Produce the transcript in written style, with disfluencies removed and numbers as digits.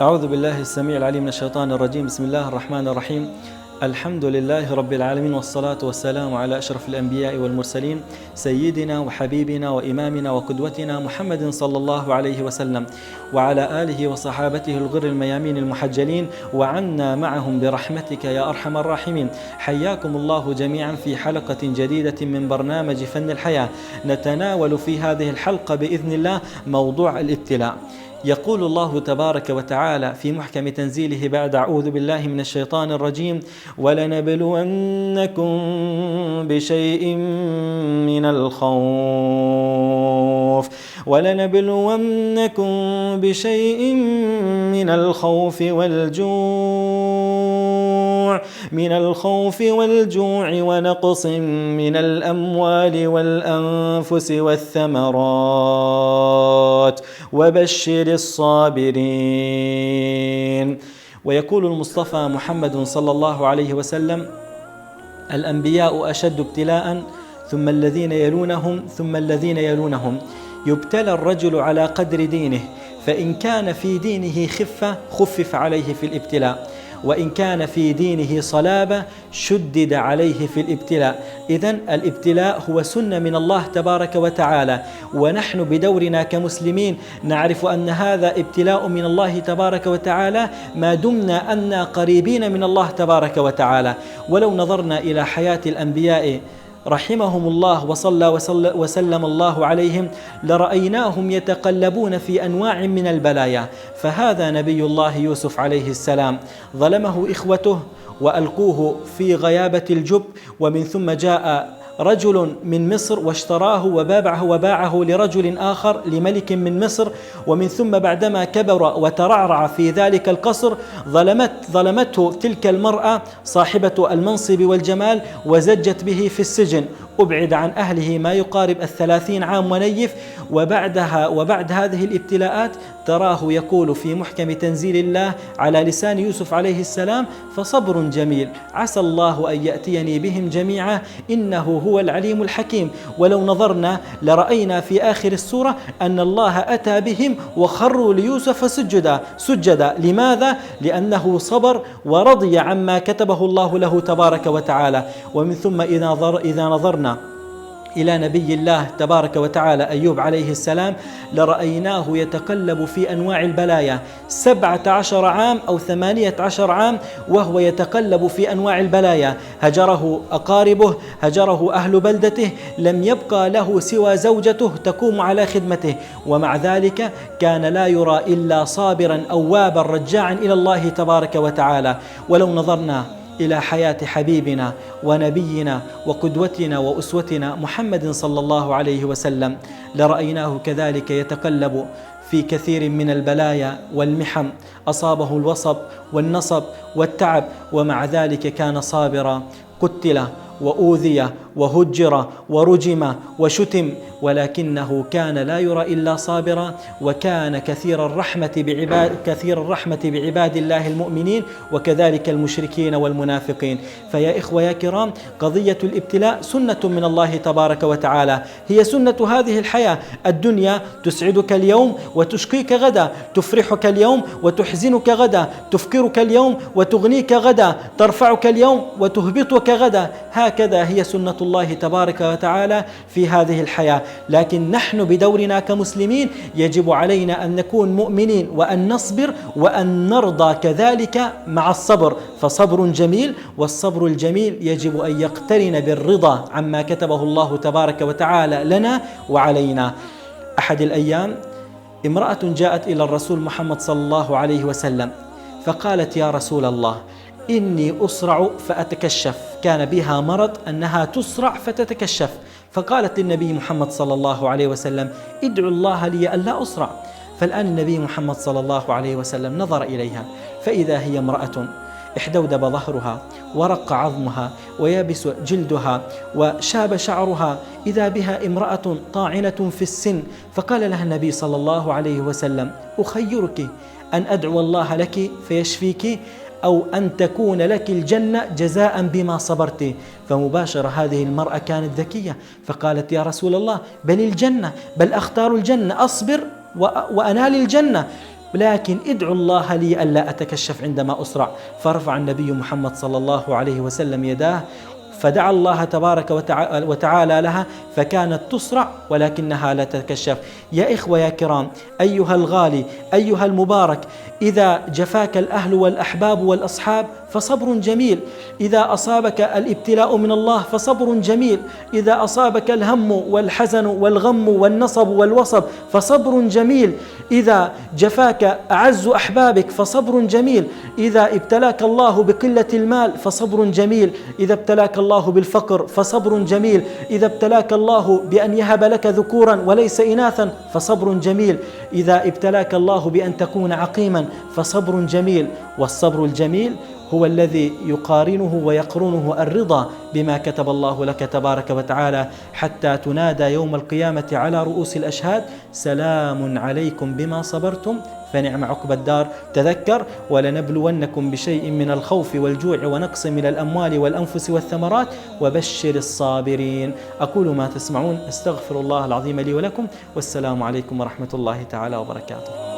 أعوذ بالله السميع العليم من الشيطان الرجيم. بسم الله الرحمن الرحيم. الحمد لله رب العالمين، والصلاة والسلام على أشرف الأنبياء والمرسلين، سيدنا وحبيبنا وإمامنا وقدوتنا محمد صلى الله عليه وسلم، وعلى آله وصحابته الغر الميامين المحجلين، وعنا معهم برحمتك يا أرحم الراحمين. حياكم الله جميعا في حلقة جديدة من برنامج فن الحياة. نتناول في هذه الحلقة بإذن الله موضوع الابتلاء. يقول الله تبارك وتعالى في محكم تنزيله بعد أعوذ بالله من الشيطان الرجيم: ولنبلونكم بشيء من الخوف والجوع ونقص من الأموال والأنفس والثمرات وبشر الصابرين. ويقول المصطفى محمد صلى الله عليه وسلم: الأنبياء أشد ابتلاء، ثم الذين يلونهم، ثم الذين يلونهم. يبتلى الرجل على قدر دينه، فإن كان في دينه خفة خفف عليه في الابتلاء، وإن كان في دينه صلابة شدد عليه في الابتلاء. إذن الابتلاء هو سنة من الله تبارك وتعالى، ونحن بدورنا كمسلمين نعرف أن هذا ابتلاء من الله تبارك وتعالى ما دمنا أن قريبين من الله تبارك وتعالى. ولو نظرنا إلى حياة الأنبياء رحمهم الله وصلى وسلم الله عليهم لرأيناهم يتقلبون في أنواع من البلايا. فهذا نبي الله يوسف عليه السلام، ظلمه إخوته وألقوه في غيابة الجب، ومن ثم جاء رجل من مصر واشتراه وباعه لرجل آخر، لملك من مصر، ومن ثم بعدما كبر وترعرع في ذلك القصر ظلمته تلك المرأة صاحبة المنصب والجمال، وزجت به في السجن، أبعد عن أهله ما يقارب 30 عام ونيف. وبعد هذه الابتلاءات تراه يقول في محكم تنزيل الله على لسان يوسف عليه السلام: فصبر جميل عسى الله أن يأتيني بهم جميعا إنه هو العليم الحكيم. ولو نظرنا لرأينا في آخر السورة أن الله أتى بهم وخروا ليوسف سجدا. لماذا؟ لأنه صبر ورضي عما كتبه الله له تبارك وتعالى. ومن ثم إذا نظرنا إلى نبي الله تبارك وتعالى أيوب عليه السلام لرأيناه يتقلب في أنواع البلايا 17 عام أو 18 عام وهو يتقلب في أنواع البلايا. هجره أقاربه، هجره أهل بلدته، لم يبقى له سوى زوجته تقوم على خدمته، ومع ذلك كان لا يرى إلا صابرا أوابا رجاعا إلى الله تبارك وتعالى. ولو نظرنا إلى حياة حبيبنا ونبينا وقدوتنا وأسوتنا محمد صلى الله عليه وسلم لرأيناه كذلك يتقلب في كثير من البلايا والمحن، أصابه الوصب والنصب والتعب، ومع ذلك كان صابرا. قتل وأوذي وهجر ورجم وشتم، ولكنه كان لا يرى إلا صابرا، وكان كثير الرحمة بعباد الله المؤمنين، وكذلك المشركين والمنافقين. فيا إخوة يا كرام، قضية الابتلاء سنة من الله تبارك وتعالى، هي سنة هذه الحياة. الدنيا تسعدك اليوم وتشقيك غدا، تفرحك اليوم وتحزنك غدا، تفقرك اليوم وتغنيك غدا، ترفعك اليوم وتهبطك غدا. هكذا هي سنة الله تبارك وتعالى في هذه الحياة. لكن نحن بدورنا كمسلمين يجب علينا أن نكون مؤمنين وأن نصبر وأن نرضى كذلك مع الصبر، فصبر جميل، والصبر الجميل يجب أن يقترن بالرضا عما كتبه الله تبارك وتعالى لنا وعلينا. أحد الأيام امرأة جاءت إلى الرسول محمد صلى الله عليه وسلم فقالت: يا رسول الله، إني أسرع فأتكشف، كان بها مرض أنها تسرع فتتكشف. فقالت للنبي محمد صلى الله عليه وسلم: ادعو الله لي ألا أسرع. فالآن النبي محمد صلى الله عليه وسلم نظر إليها فإذا هي امرأة احدودب ظهرها ورق عظمها ويابس جلدها وشاب شعرها، إذا بها امرأة طاعنة في السن. فقال لها النبي صلى الله عليه وسلم: أخيرك أن أدعو الله لك فيشفيك، أو أن تكون لك الجنة جزاء بما صبرت. فمباشرة هذه المرأة كانت ذكية فقالت: يا رسول الله، بل الجنة، بل أختار الجنة، أصبر وأنال الجنة. لكن ادعوا الله لي ألا أتكشف عندما أسرع. فرفع النبي محمد صلى الله عليه وسلم يداه فدعا الله تبارك وتعالى لها فكانت تسرع ولكنها لا تتكشف. يا إخوة يا كرام، أيها الغالي، أيها المبارك، إذا جفاك الأهل والأحباب والأصحاب فصبر جميل. إذا أصابك الابتلاء من الله فصبر جميل. إذا أصابك الهم والحزن والغم والنصب والوصب فصبر جميل. إذا جفاك أعز أحبابك فصبر جميل. إذا ابتلاك الله بقلة المال فصبر جميل. إذا ابتلاك الله بالفقر فصبر جميل. إذا ابتلاك الله بأن يهب لك ذكورا وليس إناثا فصبر جميل. إذا ابتلاك الله بأن تكون عقيما فصبر جميل. والصبر الجميل هو الذي يقارنه ويقرنه الرضا بما كتب الله لك تبارك وتعالى، حتى تنادى يوم القيامة على رؤوس الأشهاد: سلام عليكم بما صبرتم فنعم عقبى الدار. تذكر: ولنبلونكم بشيء من الخوف والجوع ونقص من الأموال والأنفس والثمرات وبشر الصابرين. أقول ما تسمعون، استغفر الله العظيم لي ولكم، والسلام عليكم ورحمة الله تعالى وبركاته.